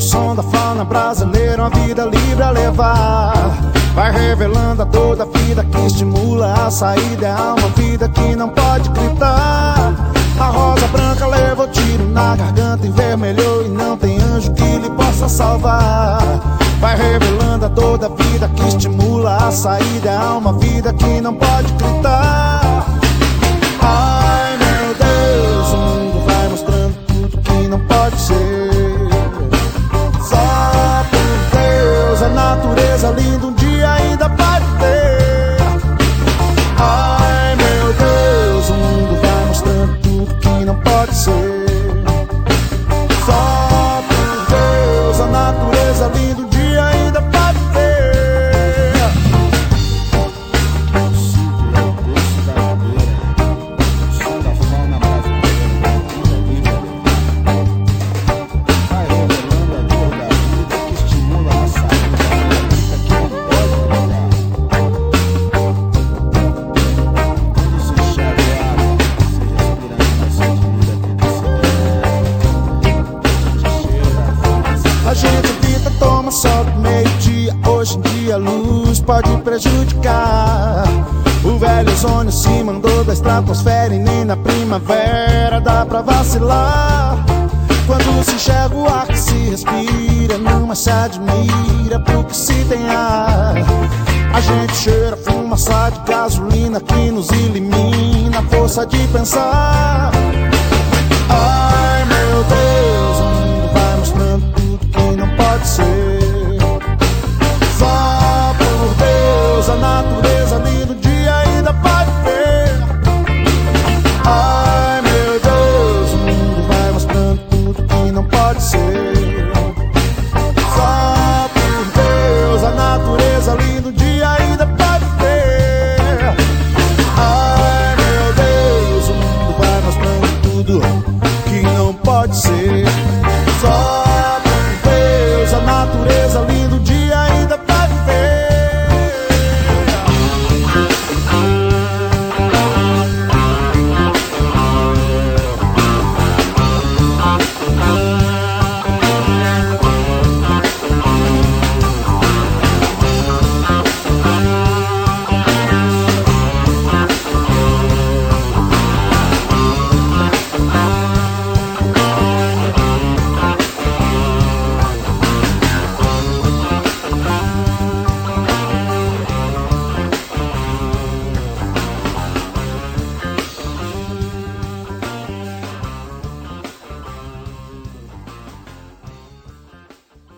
som da fauna brasileira, uma vida livre a levar. Vai revelando a dor da vida que estimula a saída. É uma vida que não pode gritar. A rosa branca levou tiro na garganta, envermelhou e não tem anjo que lhe possa salvar. Vai revelando a dor da vida que estimula a saída. É uma vida que não pode gritar. Ai meu Deus, o mundo vai mostrando tudo que não pode ser. Só por Deus, a natureza linda um dia ainda pode ter. Ai meu Deus, o mundo vai mostrando tudo que não pode ser. Só por Deus, a natureza linda um dia ainda pode ter. A gente evita, toma sol do meio-dia. Hoje em dia a luz pode prejudicar. O velho ozônio se mandou da estratosfera e nem na primavera dá pra vacilar. Quando se enxerga o ar que se respira, não mais se admira porque se tem ar. A gente cheira fumaça de gasolina que nos elimina a força de pensar. Ai meu Deus,